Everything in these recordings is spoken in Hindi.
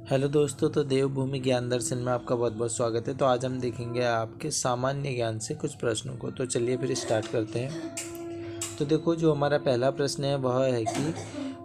हेलो दोस्तों, तो देवभूमि ज्ञान दर्शन में आपका बहुत बहुत स्वागत है। तो आज हम देखेंगे आपके सामान्य ज्ञान से कुछ प्रश्नों को। तो चलिए फिर स्टार्ट करते हैं। तो देखो, जो हमारा पहला प्रश्न है वह है कि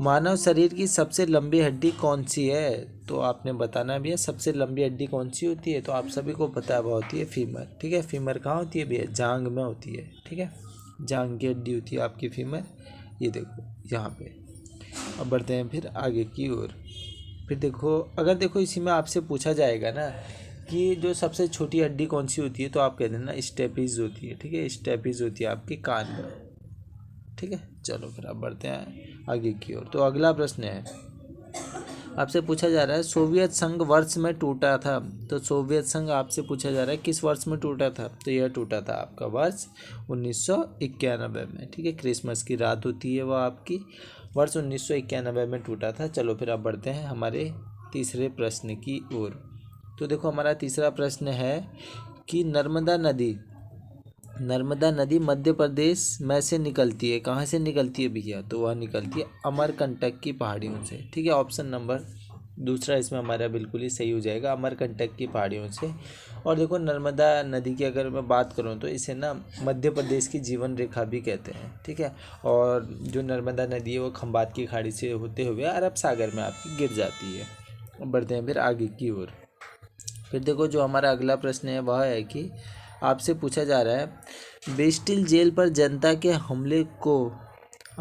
मानव शरीर की सबसे लंबी हड्डी कौन सी है। तो आपने बताना भी है सबसे लंबी हड्डी कौन सी होती है। तो आप सभी को पता है, वह होती है फीमर। ठीक है, फीमर कहाँ होती है भैया? जांघ में होती है। ठीक है, जांघ की हड्डी होती है आपकी फीमर। ये देखो यहाँ पे। अब बढ़ते हैं फिर आगे की ओर। फिर देखो, अगर देखो इसी में आपसे पूछा जाएगा ना कि जो सबसे छोटी हड्डी कौन सी होती है, तो आप कह देना स्टेपीज होती है। ठीक है, स्टेपीज होती है आपके कान में। ठीक है, चलो फिर अब बढ़ते हैं आगे की ओर। तो अगला प्रश्न है, आपसे पूछा जा रहा है सोवियत संघ वर्ष में टूटा था। तो सोवियत संघ आपसे पूछा जा रहा है किस वर्ष में टूटा था। तो यह टूटा था आपका वर्ष 1991 में। ठीक है, क्रिसमस की रात होती है वह आपकी, वर्ष 1991 में टूटा था। चलो फिर अब बढ़ते हैं हमारे तीसरे प्रश्न की ओर। तो देखो, हमारा तीसरा प्रश्न है कि नर्मदा नदी मध्य प्रदेश में से निकलती है। कहाँ से निकलती है भैया? तो वह निकलती है अमरकंटक की पहाड़ियों से। ठीक है, ऑप्शन नंबर दूसरा इसमें हमारा बिल्कुल ही सही हो जाएगा, अमरकंटक की पहाड़ियों से। और देखो, नर्मदा नदी की अगर मैं बात करूँ तो इसे ना मध्य प्रदेश की जीवन रेखा भी कहते हैं। ठीक है, और जो नर्मदा नदी है वो खंबात की खाड़ी से होते हुए अरब सागर में आपकी गिर जाती है। अब बढ़ते हैं फिर आगे की ओर। फिर देखो, जो हमारा अगला प्रश्न है वह है कि आपसे पूछा जा रहा है बेस्टिल जेल पर जनता के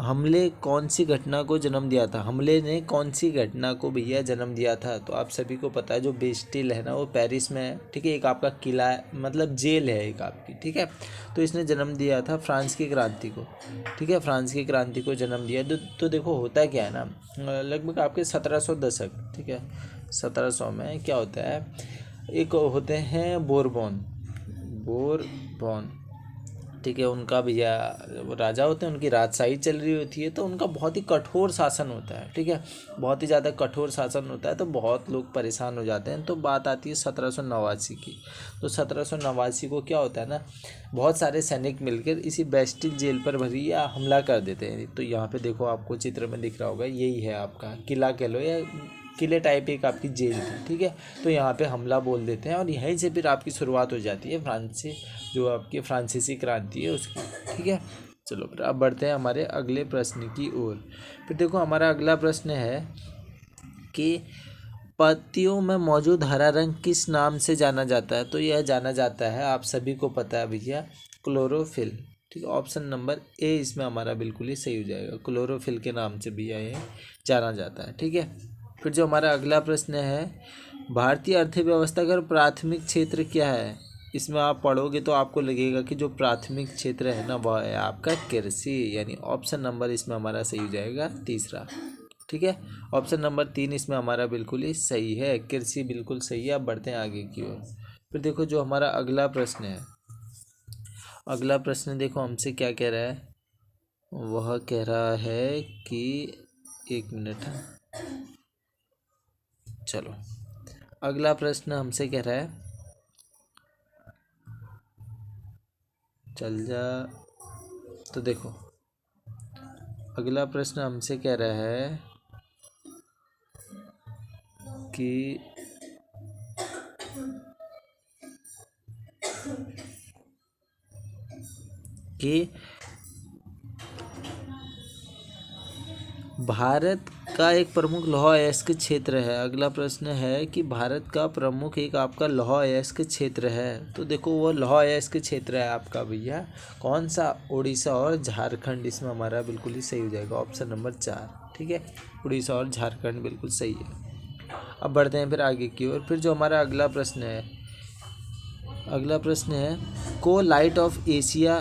हमले कौन सी घटना को जन्म दिया था। हमले ने कौन सी घटना को भैया जन्म दिया था? तो आप सभी को पता है, जो बेस्टिल है ना वो पेरिस में है। ठीक है, एक आपका किला है, मतलब जेल है एक आपकी। ठीक है, तो इसने जन्म दिया था फ्रांस की क्रांति को। ठीक है, फ्रांस की क्रांति को जन्म दिया। तो देखो होता क्या है ना, लगभग आपके 1700 दशक। ठीक है, 1700 में क्या होता है, एक होते हैं बोरबॉन। ठीक है, उनका भैया वो राजा होते हैं, उनकी राजशाही चल रही होती है, तो उनका बहुत ही कठोर शासन होता है। ठीक है, बहुत ही ज़्यादा कठोर शासन होता है, तो बहुत लोग परेशान हो जाते हैं। तो बात आती है 1789 की। तो 1789 को क्या होता है ना, बहुत सारे सैनिक मिलकर इसी बेस्टिल जेल पर भरी या हमला कर देते हैं। तो यहाँ पे देखो, आपको चित्र में दिख रहा होगा, यही है आपका किला कह लो या किले टाइप एक आपकी जेल थी। ठीक है, तो यहाँ पे हमला बोल देते हैं और यहीं से फिर आपकी शुरुआत हो जाती है फ्रांस से, जो आपकी फ्रांसीसी क्रांति है उसकी। ठीक है, चलो फिर अब बढ़ते हैं हमारे अगले प्रश्न की ओर। फिर देखो, हमारा अगला प्रश्न है कि पत्तियों में मौजूद हरा रंग किस नाम से जाना जाता है। तो यह जाना जाता है, आप सभी को पता है भैया, क्लोरोफिल। ठीक है, ऑप्शन नंबर ए इसमें हमारा बिल्कुल ही सही हो जाएगा, क्लोरोफिल के नाम से भैया ये जाना जाता है। ठीक है, फिर जो हमारा अगला प्रश्न है, भारतीय अर्थव्यवस्था का प्राथमिक क्षेत्र क्या है। इसमें आप पढ़ोगे तो आपको लगेगा कि जो प्राथमिक क्षेत्र है ना वह है आपका कृषि, यानी ऑप्शन नंबर इसमें हमारा सही हो जाएगा तीसरा। ठीक है, ऑप्शन नंबर 3 इसमें हमारा बिल्कुल ही सही है, कृषि बिल्कुल सही है। अब बढ़ते हैं आगे की ओर। फिर देखो, जो हमारा अगला प्रश्न है, अगला प्रश्न देखो हमसे क्या कह रहा है। वह कह रहा है कि एक मिनट, चलो अगला प्रश्न हमसे कह रहा है, चल जा। तो देखो, अगला प्रश्न हमसे कह रहा है कि कि भारत का एक प्रमुख लौह अयस्क क्षेत्र है। अगला प्रश्न है कि भारत का प्रमुख एक आपका लौह अयस्क क्षेत्र है। तो देखो, वो लौह अयस्क क्षेत्र है आपका भैया कौन सा? उड़ीसा और झारखंड। इसमें हमारा बिल्कुल ही सही हो जाएगा ऑप्शन नंबर 4। ठीक है, उड़ीसा और झारखंड बिल्कुल सही है। अब बढ़ते हैं फिर आगे की ओर। फिर जो हमारा अगला प्रश्न है, को लाइट ऑफ एशिया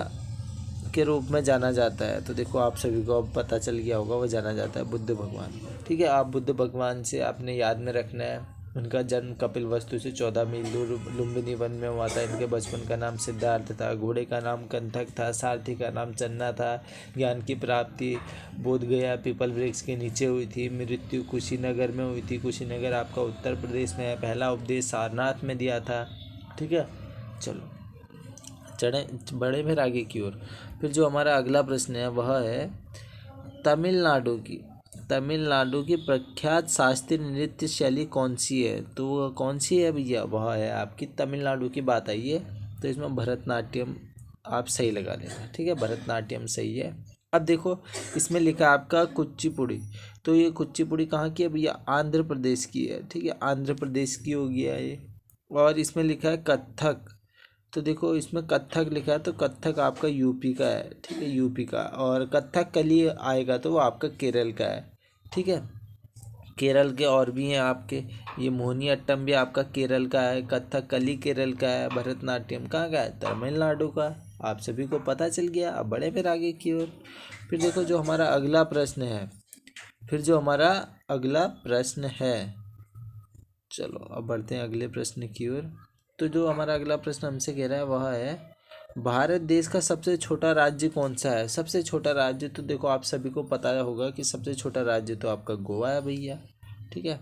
के रूप में जाना जाता है। तो देखो, आप सभी को अब पता चल गया होगा, वो जाना जाता है बुद्ध भगवान। ठीक है, आप बुद्ध भगवान से आपने याद में रखना है, उनका जन्म कपिलवस्तु से 14 मील दूर लुम्बिनी वन में हुआ था। इनके बचपन का नाम सिद्धार्थ था, घोड़े का नाम कंथक था, सारथी का नाम चन्ना था। ज्ञान की प्राप्ति बोध गया पीपल वृक्ष के नीचे हुई थी। मृत्यु कुशीनगर में हुई थी, कुशीनगर आपका उत्तर प्रदेश में है। पहला उपदेश सारनाथ में दिया था। ठीक है, चलो चढ़े बड़े फिर आगे की ओर। फिर जो हमारा अगला प्रश्न है वह है तमिलनाडु की तमिलनाडु की प्रख्यात शास्त्रीय नृत्य शैली कौन सी है? तो वह कौन सी है भैया? वह है आपकी तमिलनाडु की बात आई है, तो इसमें भरतनाट्यम आप सही लगा लेना। ठीक है, भरतनाट्यम सही है। अब देखो इसमें लिखा है आपका कुचिपुड़ी, तो ये कुचिपुड़ी कहाँ की है भैया? आंध्र प्रदेश की है। ठीक है, आंध्र प्रदेश की हो गया ये। और इसमें लिखा है कथक, तो देखो इसमें कथक लिखा है, तो कथक आपका यूपी का है। ठीक है, यूपी का। और कथक कली आएगा तो वो आपका केरल का है। ठीक है, केरल के और भी हैं आपके, ये मोहिनीअट्टम भी आपका केरल का है, कथक कली केरल का है, भरतनाट्यम कहाँ का है? तमिलनाडु का। आप सभी को पता चल गया। अब बढ़े फिर आगे की ओर। फिर देखो जो हमारा अगला प्रश्न है, चलो अब बढ़ते हैं अगले प्रश्न की ओर। तो जो हमारा अगला प्रश्न हमसे कह रहा है वह है, भारत देश का सबसे छोटा राज्य कौन सा है? सबसे छोटा राज्य तो देखो आप सभी को पता होगा कि सबसे छोटा राज्य तो आपका गोवा है भैया। ठीक है,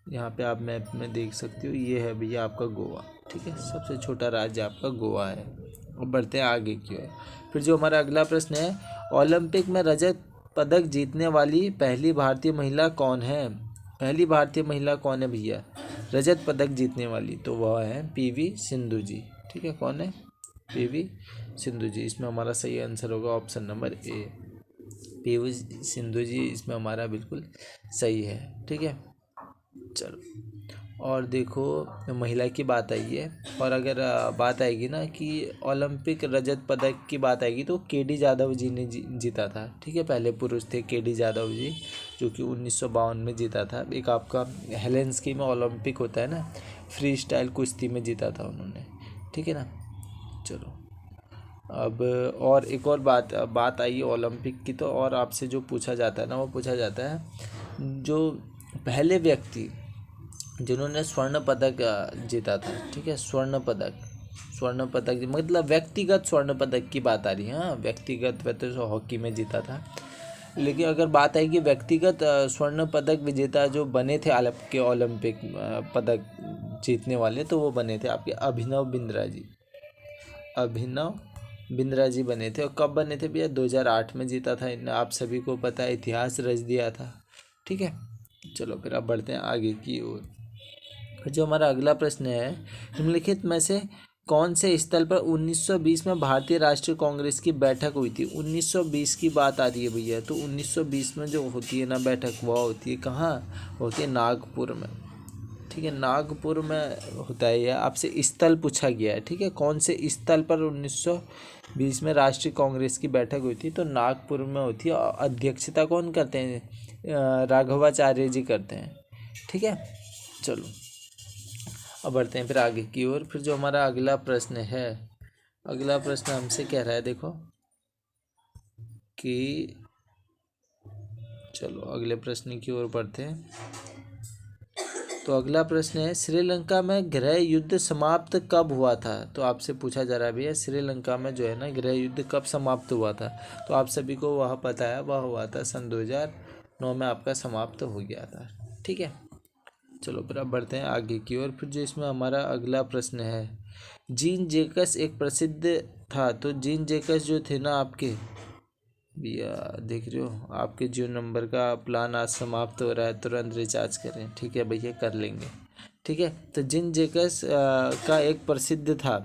यहाँ पे आप मैप में देख सकते हो, ये है भैया आपका गोवा। ठीक है, सबसे छोटा राज्य आपका गोवा है। अब बढ़ते हैं आगे की ओर। फिर जो हमारा अगला प्रश्न है, ओलंपिक में रजत पदक जीतने वाली पहली भारतीय महिला कौन है? पहली भारतीय महिला कौन है भैया रजत पदक जीतने वाली? तो वह है पीवी सिंधु जी। ठीक है, कौन है? पीवी सिंधु जी। इसमें हमारा सही आंसर होगा option number A, PV Sindhu ji इसमें हमारा बिल्कुल सही है। ठीक है, चलो और देखो महिला की बात आई है, और अगर बात आएगी ना कि ओलंपिक रजत पदक की बात आएगी तो केडी जाधव जी ने जीता था। ठीक है, पहले पुरुष थे केडी जाधव जी, जो कि 1952 में जीता था। एक आपका हेलेंस्की में ओलंपिक होता है ना, फ्री स्टाइल कुश्ती में जीता था उन्होंने। ठीक है ना, चलो अब और एक और बात आई है ओलंपिक की, तो और आपसे जो पूछा जाता है ना, वो पूछा जाता है जो पहले व्यक्ति जिन्होंने स्वर्ण पदक जीता था। ठीक है, स्वर्ण पदक मतलब व्यक्तिगत स्वर्ण पदक की बात आ रही है। हाँ, व्यक्तिगत तो हॉकी में जीता था, लेकिन अगर बात आएगी व्यक्तिगत स्वर्ण पदक विजेता जो बने थे के ओलंपिक पदक जीतने वाले, तो वो बने थे आपके अभिनव बिंद्रा जी बने थे। और कब बने थे भैया? 2008 में जीता था इन्हें, आप सभी को पता है, इतिहास रच दिया था। ठीक है, चलो फिर अब बढ़ते हैं आगे की ओर। जो हमारा अगला प्रश्न है, निम्नलिखित में से कौन से स्थल पर 1920 में भारतीय राष्ट्रीय कांग्रेस की बैठक हुई थी? 1920 की बात आ रही है भैया, तो 1920 में जो होती है ना बैठक, वह होती है कहाँ? होती है नागपुर में। ठीक है, नागपुर में होता है यह। आपसे स्थल पूछा गया है। ठीक है, कौन से स्थल पर 1920 में राष्ट्रीय कांग्रेस की बैठक हुई थी? तो नागपुर में होती है। और अध्यक्षता कौन करते हैं? राघवाचार्य जी करते हैं। ठीक है, चलो अब बढ़ते हैं फिर आगे की ओर। फिर जो हमारा अगला प्रश्न है, अगला प्रश्न हमसे कह रहा है, देखो कि चलो अगले प्रश्न की ओर बढ़ते हैं। तो अगला प्रश्न है, श्रीलंका में गृह युद्ध समाप्त कब हुआ था? तो आपसे पूछा जा रहा है भैया श्रीलंका में जो है ना गृह युद्ध कब समाप्त हुआ था? तो आप सभी को वह पता है, वह हुआ था सन 2009 में आपका समाप्त हो गया था। ठीक है, चलो फिर अब बढ़ते हैं आगे की ओर। फिर जो इसमें हमारा अगला प्रश्न है, जीन जैकस एक प्रसिद्ध था, तो जीन जैकस जो थे ना आपके भैया, देख रहे हो आपके जियो नंबर का प्लान आज समाप्त हो रहा है, तुरंत रिचार्ज करें। ठीक है भैया, कर लेंगे। ठीक है, तो जीन जैकस का एक प्रसिद्ध था,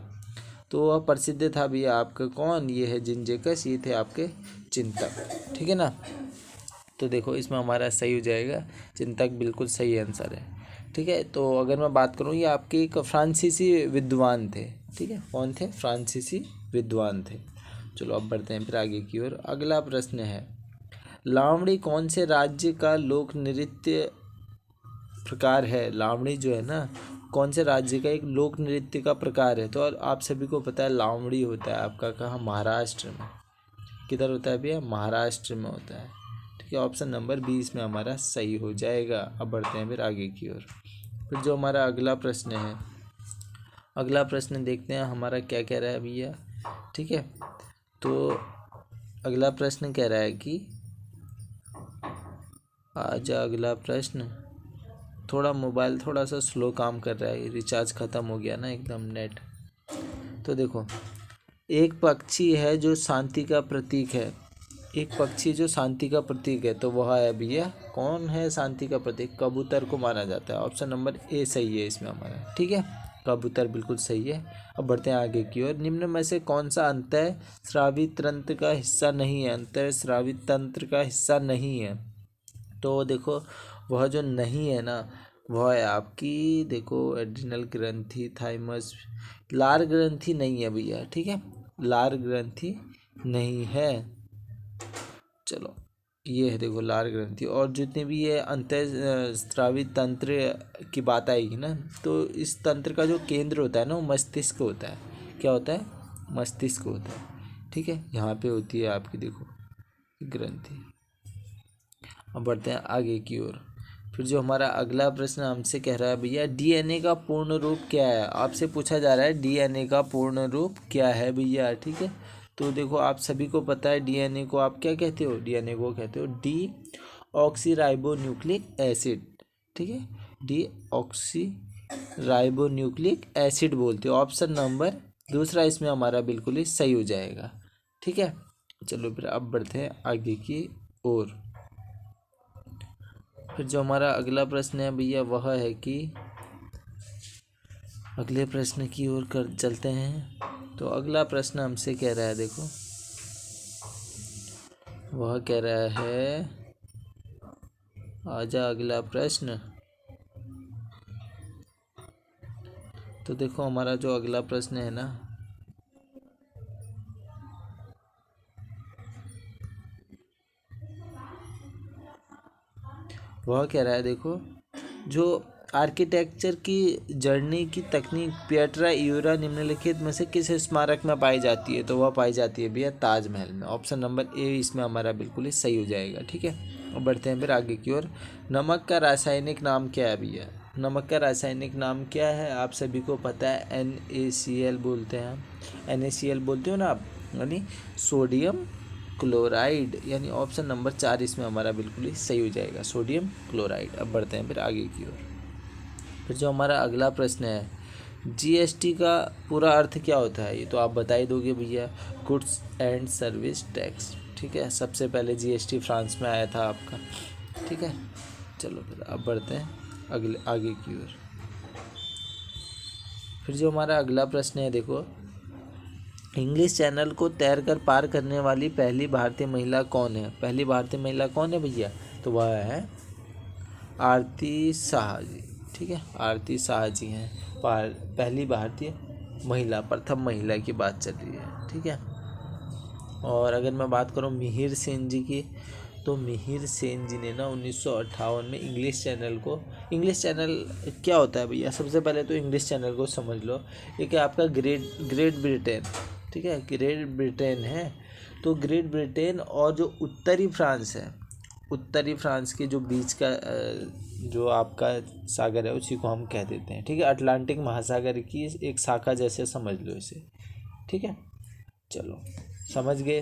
तो वह प्रसिद्ध था भैया आपका कौन? ये है जीन जैकस, ये थे आपके चिंतक। ठीक है ना, तो देखो इसमें हमारा सही हो जाएगा, चिंतक बिल्कुल सही आंसर है। ठीक है, तो अगर मैं बात करूँ, ये आपके एक फ्रांसीसी विद्वान थे। ठीक है, कौन थे? फ्रांसीसी विद्वान थे। चलो अब बढ़ते हैं फिर आगे की ओर। अगला प्रश्न है, लावणी कौन से राज्य का लोक नृत्य प्रकार है? लावणी जो है ना, कौन से राज्य का एक लोक नृत्य का प्रकार है? तो और आप सभी को पता है लावणी होता है आपका कहाँ? महाराष्ट्र में। किधर होता है भैया? महाराष्ट्र में होता है। ठीक है, ऑप्शन नंबर 20 में हमारा सही हो जाएगा। अब बढ़ते हैं फिर आगे की ओर। फिर जो हमारा अगला प्रश्न है, अगला प्रश्न देखते हैं हमारा क्या कह रहा है भैया। ठीक है, तो अगला प्रश्न कह रहा है कि आज अगला प्रश्न, थोड़ा मोबाइल थोड़ा सा स्लो काम कर रहा है, रिचार्ज ख़त्म हो गया ना एकदम नेट। तो देखो, एक पक्षी है जो शांति का प्रतीक है, एक पक्षी जो शांति का प्रतीक है, तो वह है भैया, कौन है शांति का प्रतीक? कबूतर को माना जाता है। ऑप्शन नंबर ए सही है इसमें हमारा, ठीक है, कबूतर बिल्कुल सही है। अब बढ़ते हैं आगे की ओर। निम्न में से कौन सा अंतः स्रावी तंत्र का हिस्सा नहीं है? अंतः स्रावी तंत्र का हिस्सा नहीं है, तो देखो वह जो नहीं है ना, वह है आपकी, देखो एड्रिनल ग्रंथि, थाइमस, लार ग्रंथि नहीं है भैया, ठीक है, लार ग्रंथि नहीं है। चलो ये है, देखो लार ग्रंथि। और जितने भी ये अंतःस्रावी तंत्र की बात आएगी ना, तो इस तंत्र का जो केंद्र होता है ना, वो मस्तिष्क होता है। क्या होता है? मस्तिष्क होता है, ठीक है, यहाँ पे होती है आपकी, देखो ग्रंथि। अब बढ़ते हैं आगे की ओर। फिर जो हमारा अगला प्रश्न हमसे कह रहा है भैया, डीएनए का पूर्ण रूप क्या है? आपसे पूछा जा रहा है डीएनए का पूर्ण रूप क्या है भैया, ठीक है। तो देखो आप सभी को पता है डीएनए को आप क्या कहते हो? डीएनए को कहते हो D oxy ribo nucleic acid, ठीक है, D oxy ribo nucleic acid बोलते हो। ऑप्शन नंबर दूसरा इसमें हमारा बिल्कुल ही सही हो जाएगा, ठीक है। चलो फिर अब बढ़ते हैं आगे की ओर। फिर जो हमारा अगला प्रश्न है भैया, वह है कि अगले प्रश्न की ओर कर चलते हैं। तो अगला प्रश्न हमसे कह रहा है, देखो वह कह रहा है, आजा अगला प्रश्न। तो देखो हमारा जो अगला प्रश्न है ना, वह कह रहा है, देखो जो आर्किटेक्चर की जर्नी की तकनीक पिएट्रा इयूरा निम्नलिखित में से किस स्मारक में पाई जाती है? तो वह पाई जाती है भैया ताजमहल में। ऑप्शन नंबर ए इसमें हमारा बिल्कुल ही सही हो जाएगा, ठीक है। अब बढ़ते हैं फिर आगे की ओर। नमक का रासायनिक नाम क्या है भैया? नमक का रासायनिक नाम क्या है? आप सभी को पता है NaCl बोलते हैं हम, NaCl बोलते हो ना आप, यानी सोडियम क्लोराइड, यानी ऑप्शन नंबर 4 इसमें हमारा बिल्कुल ही सही हो जाएगा, सोडियम क्लोराइड। अब बढ़ते हैं फिर आगे की ओर। फिर जो हमारा अगला प्रश्न है, जीएसटी का पूरा अर्थ क्या होता है? ये तो आप बता ही दोगे भैया, गुड्स एंड सर्विस टैक्स, ठीक है। सबसे पहले जीएसटी फ्रांस में आया था आपका, ठीक है। चलो फिर अब बढ़ते हैं अगले आगे की ओर। फिर जो हमारा अगला प्रश्न है, देखो इंग्लिश चैनल को तैरकर पार करने वाली पहली भारतीय महिला कौन है? पहली भारतीय महिला कौन है भैया? तो वह है आरती शाह जी, ठीक है, आरती शाह जी हैं पहली भारतीय महिला, प्रथम महिला की बात चल रही है, ठीक है। और अगर मैं बात करूं मिहिर सेन जी की, तो मिहिर सेन जी ने ना 1958 में इंग्लिश चैनल क्या होता है भैया? सबसे पहले तो इंग्लिश चैनल को समझ लो, एक है आपका ग्रेट ब्रिटेन, ठीक है, ग्रेट ब्रिटेन है। तो ग्रेट ब्रिटेन और जो उत्तरी फ्रांस है, उत्तरी फ्रांस के जो बीच का जो आपका सागर है, उसी को हम कह देते हैं, ठीक है, अटलांटिक महासागर की एक शाखा जैसे समझ लो इसे, ठीक है। चलो समझ गए।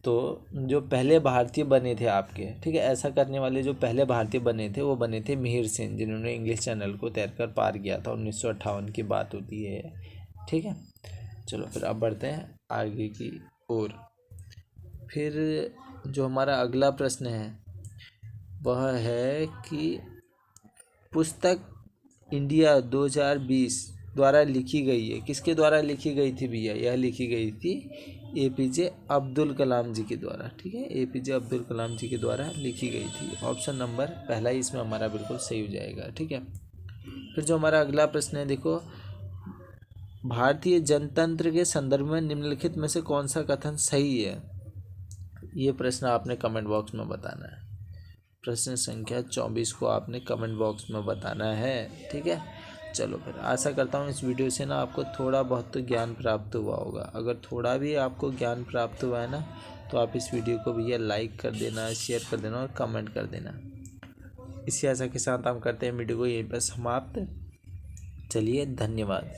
तो जो पहले भारतीय बने थे आपके, ठीक है, ऐसा करने वाले जो पहले भारतीय बने थे, वो बने थे मिहिर सेन, जिन्होंने इंग्लिश चैनल को तैरकर पार किया था। 1958 की बात होती है, ठीक है। चलो फिर अब बढ़ते हैं आगे की ओर। फिर जो हमारा अगला प्रश्न है, वह है कि पुस्तक इंडिया 2020 द्वारा लिखी गई है, किसके द्वारा लिखी गई थी भैया? यह लिखी गई थी APJ अब्दुल कलाम जी के द्वारा, ठीक है, APJ अब्दुल कलाम जी के द्वारा लिखी गई थी। ऑप्शन नंबर पहला ही इसमें हमारा बिल्कुल सही हो जाएगा, ठीक है। फिर जो हमारा अगला प्रश्न है, देखो भारतीय जनतंत्र के संदर्भ में निम्नलिखित में से कौन सा कथन सही है? ये प्रश्न आपने कमेंट बॉक्स में बताना है। प्रश्न संख्या 24 को आपने कमेंट बॉक्स में बताना है, ठीक है। चलो फिर आशा करता हूँ इस वीडियो से ना आपको थोड़ा बहुत तो ज्ञान प्राप्त हुआ होगा। अगर थोड़ा भी आपको ज्ञान प्राप्त हुआ है ना, तो आप इस वीडियो को भैया लाइक कर देना, शेयर कर देना और कमेंट कर देना। इसी आशा के साथ हम करते हैं वीडियो को यहीं पर समाप्त। चलिए धन्यवाद।